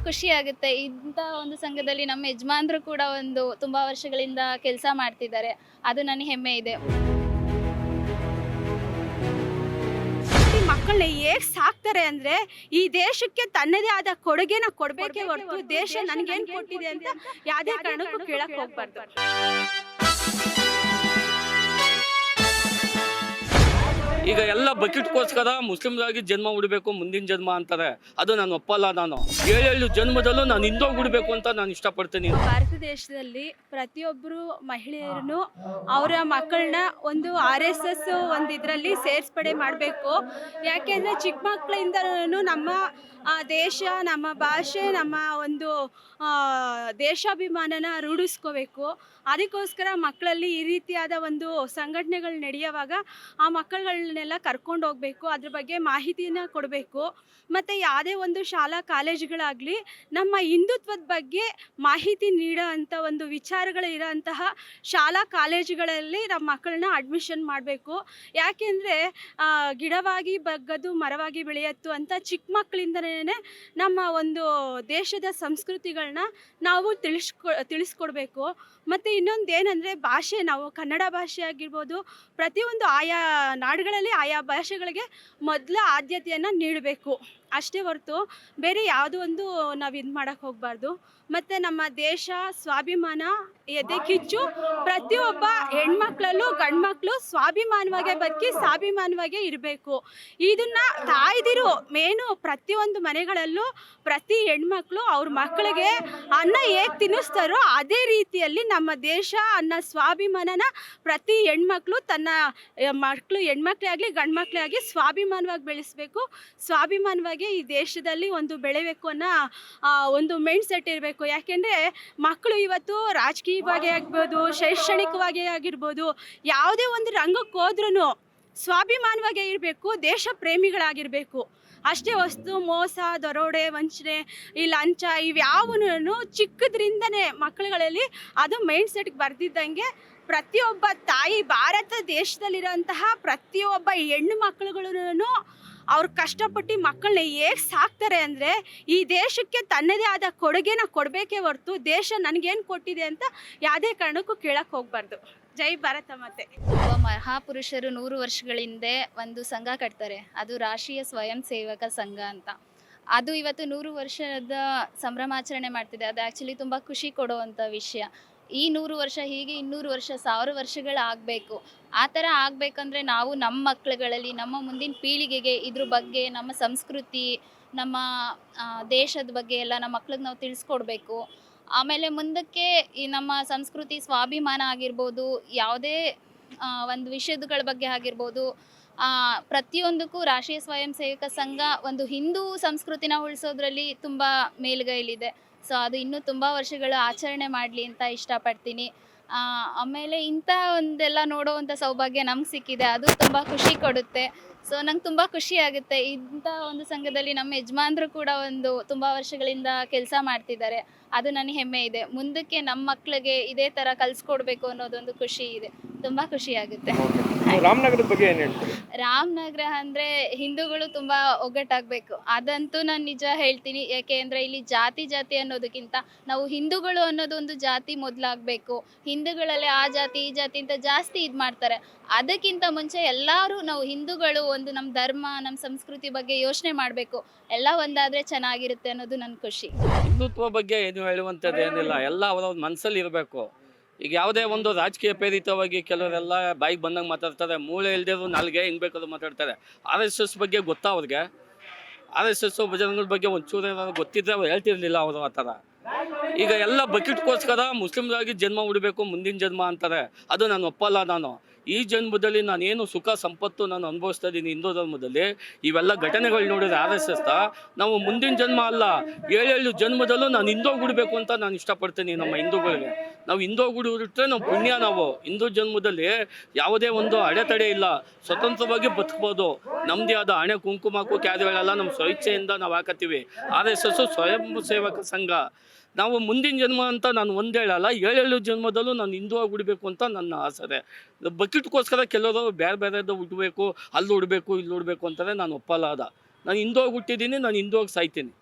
ಖುಷಿ ಆಗುತ್ತೆ. ಇಂಥ ಒಂದು ಸಂಘದಲ್ಲಿ ನಮ್ಮ ಯಜಮಾನ್ರು ಕೂಡ ಒಂದು ತುಂಬಾ ವರ್ಷಗಳಿಂದ ಕೆಲಸ ಮಾಡ್ತಿದ್ದಾರೆ. ಅದು ನನಗೆ ಹೆಮ್ಮೆ ಇದೆ. ಮಕ್ಕಳನ್ನ ಹೇಗೆ ಸಾಕ್ತಾರೆ ಅಂದ್ರೆ ಈ ದೇಶಕ್ಕೆ ತನ್ನದೇ ಆದ ಕೊಡುಗೆನ ಕೊಡಬೇಕೇ ಹೊರತು ದೇಶ ನನಗೇನು ಕೊಟ್ಟಿದೆ ಅಂತ ಯಾವುದೇ ಕಾರಣಕ್ಕೂ ಕೇಳಕ್ ಹೋಗ್ಬಾರ್ದು. ಈಗ ಎಲ್ಲ ಬಕೆಟ್ಗೋಸ್ಕರ ಮುಸ್ಲಿಮ್ರಾಗಿ ಜನ್ಮ ಹುಡಬೇಕು ಮುಂದಿನ ಜನ್ಮ ಅಂತಾರೆ. ಅದು ನಾನು ಒಪ್ಪಲ್ಲ. ನಾನು 7 ಜನ್ಮದಲ್ಲೂ ನಾನು ಹಿಂದೋಗಿ ಹುಡಬೇಕು ಅಂತ ನಾನು ಇಷ್ಟಪಡ್ತೀನಿ. ಭಾರತ ದೇಶದಲ್ಲಿ ಪ್ರತಿಯೊಬ್ಬರು ಮಹಿಳೆಯರು ಅವರ ಮಕ್ಕಳನ್ನ ಒಂದು RSS ಒಂದು ಇದರಲ್ಲಿ ಸೇರ್ಪಡೆ ಮಾಡಬೇಕು. ಯಾಕೆಂದರೆ ಚಿಕ್ಕ ಮಕ್ಕಳಿಂದನೂ ನಮ್ಮ ದೇಶ, ನಮ್ಮ ಭಾಷೆ, ನಮ್ಮ ಒಂದು ದೇಶಾಭಿಮಾನನ ರೂಢಿಸ್ಕೋಬೇಕು. ಅದಕ್ಕೋಸ್ಕರ ಮಕ್ಕಳಲ್ಲಿ ಈ ರೀತಿಯಾದ ಒಂದು ಸಂಘಟನೆಗಳು ನಡೆಯುವಾಗ ಆ ಮಕ್ಕಳುಗಳನ್ನೆಲ್ಲ ಕರ್ಕೊಂಡು ಹೋಗಬೇಕು, ಅದ್ರ ಬಗ್ಗೆ ಮಾಹಿತಿನ ಕೊಡಬೇಕು. ಮತ್ತು ಯಾವುದೇ ಒಂದು ಶಾಲಾ ಕಾಲೇಜುಗಳಾಗಲಿ ನಮ್ಮ ಹಿಂದುತ್ವದ ಬಗ್ಗೆ ಮಾಹಿತಿ ನೀಡೋ ಅಂಥ ಒಂದು ವಿಚಾರಗಳು ಇರೋಂತಹ ಶಾಲಾ ಕಾಲೇಜುಗಳಲ್ಲಿ ನಮ್ಮ ಮಕ್ಕಳನ್ನ ಅಡ್ಮಿಷನ್ ಮಾಡಬೇಕು. ಯಾಕೆಂದರೆ ಗಿಡವಾಗಿ ಬಗ್ಗದು ಮರವಾಗಿ ಬೆಳೆಯತ್ತು ಅಂತ ಚಿಕ್ಕ ಮಕ್ಕಳಿಂದನೇ ನಮ್ಮ ಒಂದು ದೇಶದ ಸಂಸ್ಕೃತಿಗಳನ್ನ ನಾವು ತಿಳಿಸ್ಕೊಡ್ಬೇಕು. ಮತ್ತು ಇನ್ನೊಂದು ಏನಂದರೆ ಭಾಷೆ, ನಾವು ಕನ್ನಡ ಭಾಷೆ ಆಗಿರ್ಬೋದು, ಪ್ರತಿಯೊಂದು ಆಯಾ ನಾಡುಗಳಲ್ಲಿ ಆಯಾ ಭಾಷೆಗಳಿಗೆ ಮೊದಲ ಆದ್ಯತೆಯನ್ನು ನೀಡಬೇಕು. ಅಷ್ಟೇ ಹೊರತು ಬೇರೆ ಯಾವುದೋ ಒಂದು ನಾವು ಇದು ಮಾಡೋಕ್ಕೆ ಹೋಗಬಾರ್ದು. ಮತ್ತು ನಮ್ಮ ದೇಶ ಸ್ವಾಭಿಮಾನ ಎದೆ ಕಿಚ್ಚು ಪ್ರತಿಯೊಬ್ಬ ಹೆಣ್ಮಕ್ಳಲ್ಲೂ ಗಂಡು ಮಕ್ಕಳು ಸ್ವಾಭಿಮಾನವಾಗೇ ಬದುಕಿ ಸ್ವಾಭಿಮಾನವಾಗೇ ಇರಬೇಕು. ಇದನ್ನು ತಾಯ್ದಿರು ಮೇನು ಪ್ರತಿಯೊಂದು ಮನೆಗಳಲ್ಲೂ ಪ್ರತಿ ಹೆಣ್ಮಕ್ಳು ಅವ್ರ ಮಕ್ಕಳಿಗೆ ಅನ್ನ ಹೇಗೆ ತಿನ್ನಿಸ್ತಾರೋ ಅದೇ ರೀತಿಯಲ್ಲಿ ನಮ್ಮ ದೇಶ ಅನ್ನೋ ಸ್ವಾಭಿಮಾನನ ಪ್ರತಿ ಹೆಣ್ಮಕ್ಳು ತನ್ನ ಮಕ್ಕಳು, ಹೆಣ್ಮಕ್ಳೇ ಆಗಲಿ ಗಂಡು ಮಕ್ಕಳೇ ಆಗಲಿ ಸ್ವಾಭಿಮಾನವಾಗಿ ಬೆಳೆಸಬೇಕು. ಸ್ವಾಭಿಮಾನವಾಗಿ ಈ ದೇಶದಲ್ಲಿ ಒಂದು ಬೆಳೆಬೇಕು ಅನ್ನೋ ಒಂದು ಮೈಂಡ್ ಸೆಟ್ ಇರಬೇಕು. ಯಾಕೆಂದರೆ ಮಕ್ಕಳು ಇವತ್ತು ರಾಜಕೀಯವಾಗಿ ಆಗ್ಬೋದು, ಶೈಕ್ಷಣಿಕವಾಗಿ ಆಗಿರ್ಬೋದು, ಯಾವುದೇ ಒಂದು ರಂಗಕ್ಕೆ ಹೋದ್ರೂ ಸ್ವಾಭಿಮಾನವಾಗೇ ಇರಬೇಕು, ದೇಶ ಪ್ರೇಮಿಗಳಾಗಿರಬೇಕು. ಅಷ್ಟೇ ಹೊಸ್ತು ಮೋಸ, ದರೋಡೆ, ವಂಚನೆ, ಈ ಲಂಚ ಇವ್ಯಾವೂ ಚಿಕ್ಕದ್ರಿಂದನೇ ಮಕ್ಕಳುಗಳಲ್ಲಿ ಅದು ಮೈಂಡ್ ಸೆಟ್ಗೆ ಬರ್ದಿದ್ದಂಗೆ ಪ್ರತಿಯೊಬ್ಬ ತಾಯಿ, ಭಾರತ ದೇಶದಲ್ಲಿರೋಂತಹ ಪ್ರತಿಯೊಬ್ಬ ಹೆಣ್ಣು ಮಕ್ಕಳುಗಳೂ ಅವ್ರು ಕಷ್ಟಪಟ್ಟು ಮಕ್ಕಳನ್ನ ಹೇಗೆ ಸಾಕ್ತಾರೆ ಅಂದರೆ ಈ ದೇಶಕ್ಕೆ ತನ್ನದೇ ಆದ ಕೊಡುಗೆನ ಕೊಡಬೇಕೇ ಹೊರತು ದೇಶ ನನಗೇನು ಕೊಟ್ಟಿದೆ ಅಂತ ಯಾವುದೇ ಕಾರಣಕ್ಕೂ ಕೇಳಕ್ಕೆ ಹೋಗಬಾರ್ದು. ಜೈ ಭಾರತ ಮಾತೆ. ಮಹಾಪುರುಷರು 100 ವರ್ಷಗಳ ಹಿಂದೆ ಒಂದು ಸಂಘ ಕಟ್ತಾರೆ. ಅದು ರಾಷ್ಟ್ರೀಯ ಸ್ವಯಂ ಸೇವಕ ಸಂಘ ಅಂತ. ಅದು ಇವತ್ತು 100 ವರ್ಷದ ಸಂಭ್ರಮಾಚರಣೆ ಮಾಡ್ತಿದೆ. ಅದು ಆ್ಯಕ್ಚುಲಿ ತುಂಬ ಖುಷಿ ಕೊಡುವಂಥ ವಿಷಯ. ಈ 100 ವರ್ಷ ಹೀಗೆ 200 ವರ್ಷ 1000 ವರ್ಷಗಳಾಗಬೇಕು. ಆ ಥರ ಆಗಬೇಕಂದ್ರೆ ನಾವು ನಮ್ಮ ಮಕ್ಕಳುಗಳಲ್ಲಿ, ನಮ್ಮ ಮುಂದಿನ ಪೀಳಿಗೆಗೆ ಇದ್ರ ಬಗ್ಗೆ, ನಮ್ಮ ಸಂಸ್ಕೃತಿ, ನಮ್ಮ ದೇಶದ ಬಗ್ಗೆ ಎಲ್ಲ ನಮ್ಮ ಮಕ್ಳಿಗೆ ನಾವು ತಿಳಿಸ್ಕೊಡ್ಬೇಕು. ಆಮೇಲೆ ಮುಂದಕ್ಕೆ ಈ ನಮ್ಮ ಸಂಸ್ಕೃತಿ ಸ್ವಾಭಿಮಾನ ಆಗಿರ್ಬೋದು, ಯಾವುದೇ ಒಂದು ವಿಷಯಗಳ ಬಗ್ಗೆ ಆಗಿರ್ಬೋದು, ಪ್ರತಿಯೊಂದಕ್ಕೂ ರಾಷ್ಟ್ರೀಯ ಸ್ವಯಂ ಸೇವಕ ಸಂಘ ಒಂದು ಹಿಂದೂ ಸಂಸ್ಕೃತಿನ ಉಳಿಸೋದ್ರಲ್ಲಿ ತುಂಬ ಮೇಲುಗೈಲಿದೆ. ಸೊ ಅದು ಇನ್ನೂ ತುಂಬ ವರ್ಷಗಳು ಆಚರಣೆ ಮಾಡಲಿ ಅಂತ ಇಷ್ಟಪಡ್ತೀನಿ. ಆಮೇಲೆ ಇಂಥ ಒಂದೆಲ್ಲ ನೋಡೋವಂಥ ಸೌಭಾಗ್ಯ ನಮ್ಗೆ ಸಿಕ್ಕಿದೆ, ಅದು ತುಂಬ ಖುಷಿ ಕೊಡುತ್ತೆ. ಸೊ ನಂಗೆ ತುಂಬ ಖುಷಿ ಆಗುತ್ತೆ. ಇಂಥ ಒಂದು ಸಂಘದಲ್ಲಿ ನಮ್ಮ ಯಜಮಾನ್ರು ಕೂಡ ಒಂದು ತುಂಬ ವರ್ಷಗಳಿಂದ ಕೆಲಸ ಮಾಡ್ತಿದ್ದಾರೆ. ಅದು ನನಗೆ ಹೆಮ್ಮೆ ಇದೆ. ಮುಂದಕ್ಕೆ ನಮ್ಮ ಮಕ್ಕಳಿಗೆ ಇದೇ ಥರ ಕಲಿಸ್ಕೊಡ್ಬೇಕು ಅನ್ನೋದೊಂದು ಖುಷಿ ಇದೆ. ತುಂಬ ಖುಷಿ ಆಗುತ್ತೆ. ರಾಮನಗರದ ಬಗ್ಗೆ ಏನು ಹೇಳ್ತೀರಿ? ರಾಮನಗರ ಅಂದರೆ ಹಿಂದೂಗಳು ತುಂಬ ಒಗ್ಗಟ್ಟಾಗಬೇಕು, ಅದಂತೂ ನಾನು ನಿಜ ಹೇಳ್ತೀನಿ. ಯಾಕೆ ಅಂದರೆ ಇಲ್ಲಿ ಜಾತಿ ಅನ್ನೋದಕ್ಕಿಂತ ನಾವು ಹಿಂದೂಗಳು ಅನ್ನೋದು ಒಂದು ಜಾತಿ ಮೊದಲಾಗಬೇಕು. ಹಿಂದೂಗಳಲ್ಲೇ ಆ ಜಾತಿ ಈ ಜಾತಿ ಅಂತ ಜಾಸ್ತಿ ಇದು ಮಾಡ್ತಾರೆ. ಅದಕ್ಕಿಂತ ಮುಂಚೆ ಎಲ್ಲರೂ ನಾವು ಹಿಂದೂಗಳು ಒಂದು ನಮ್ಮ ಧರ್ಮ, ನಮ್ಮ ಸಂಸ್ಕೃತಿ ಬಗ್ಗೆ ಯೋಚನೆ ಮಾಡಬೇಕು. ಎಲ್ಲ ಒಂದಾದರೆ ಚೆನ್ನಾಗಿರುತ್ತೆ ಅನ್ನೋದು ನನ್ನ ಖುಷಿ. ಹಿಂದುತ್ವ ಬಗ್ಗೆ ಏನು ಹೇಳುವಂಥದ್ದು ಏನಿಲ್ಲ, ಎಲ್ಲ ಅವರ ಮನಸ್ಸಲ್ಲಿ ಇರಬೇಕು. ಈಗ ಯಾವುದೇ ಒಂದು ರಾಜಕೀಯ ಪ್ರೇರಿತವಾಗಿ ಕೆಲವರೆಲ್ಲ ಬಾಯಿಗೆ ಬಂದಂಗೆ ಮಾತಾಡ್ತಾರೆ, ಮೂಳೆ ಇಲ್ದಿರೋ ನಾಲ್ಗೆ ಹೆಂಗೆ ಬೇಕಾದ್ರೂ ಮಾತಾಡ್ತಾರೆ. RSS ಬಗ್ಗೆ ಗೊತ್ತಾ ಅವ್ರಿಗೆ? RSS ಭಜನೆಗಳ ಬಗ್ಗೆ ಒಂಚೂರು ಏನಾದ್ರು ಗೊತ್ತಿದ್ರೆ ಅವ್ರು ಹೇಳ್ತಿರ್ಲಿಲ್ಲ ಅವರು ಆ ಥರ. ಈಗ ಎಲ್ಲ ಬಕೆಟ್ಗೋಸ್ಕರ ಮುಸ್ಲಿಮ್ರಾಗಿ ಜನ್ಮ ಹುಡಬೇಕು ಮುಂದಿನ ಜನ್ಮ ಅಂತಾರೆ. ಅದು ನಾನು ಒಪ್ಪಲ್ಲ. ನಾನು ಈ ಜನ್ಮದಲ್ಲಿ ನಾನೇನು ಸುಖ ಸಂಪತ್ತು ನಾನು ಅನುಭವಿಸ್ತಾ ಇದ್ದೀನಿ ಹಿಂದೂ ಧರ್ಮದಲ್ಲಿ, ಇವೆಲ್ಲ ಘಟನೆಗಳು ನೋಡಿದ್ರೆ RSS ನಾವು ಮುಂದಿನ ಜನ್ಮ ಅಲ್ಲ 7 ಜನ್ಮದಲ್ಲೂ ನಾನು ಹಿಂದೋಗಿ ಹುಡಬೇಕು ಅಂತ ನಾನು ಇಷ್ಟಪಡ್ತೀನಿ. ನಮ್ಮ ಹಿಂದೂಗಳಿಗೆ ನಾವು ಹಿಂದೋಗಿ ಹುಟ್ಟಿದ್ರೆ ನಾವು ಪುಣ್ಯ. ನಾವು ಹಿಂದೂ ಜನ್ಮದಲ್ಲಿ ಯಾವುದೇ ಒಂದು ಅಡೆತಡೆ ಇಲ್ಲ, ಸ್ವತಂತ್ರವಾಗಿ ಬದುಕ್ಬೋದು. ನಮ್ಮದೇ ಆದ ಹಣೆ ಕುಂಕುಮಕ್ಕೂ ಕ್ಯಾದೆಗಳೆಲ್ಲ ನಮ್ಮ ಸ್ವಇಚ್ಛೆಯಿಂದ ನಾವು ಹಾಕತ್ತೀವಿ. RSS ಸ್ವಯಂ ಸೇವಕ ಸಂಘ. ನಾವು ಮುಂದಿನ ಜನ್ಮ ಅಂತ ನಾನು ಒಂದು ಹೇಳಲ್ಲ, 7 ಜನ್ಮದಲ್ಲೂ ನಾನು ಹಿಂದೂವಾಗಿ ಹುಡಬೇಕು ಅಂತ ನನ್ನ ಆಸೆ. ಬಕೆಟ್ಗೋಸ್ಕರ ಕೆಲವರು ಬೇರೆದು ಹುಟ್ಟಬೇಕು, ಅಲ್ಲಿ ಹುಡಬೇಕು ಇಲ್ಲಿ ಹುಡಬೇಕು ಅಂತಾರೆ. ನಾನು ಒಪ್ಪಲ್ಲ. ನಾನು ಹಿಂದೂವಾಗಿ ಹುಟ್ಟಿದ್ದೀನಿ, ನಾನು ಹಿಂದೂವಾಗಿ ಸಾಯ್ತೀನಿ.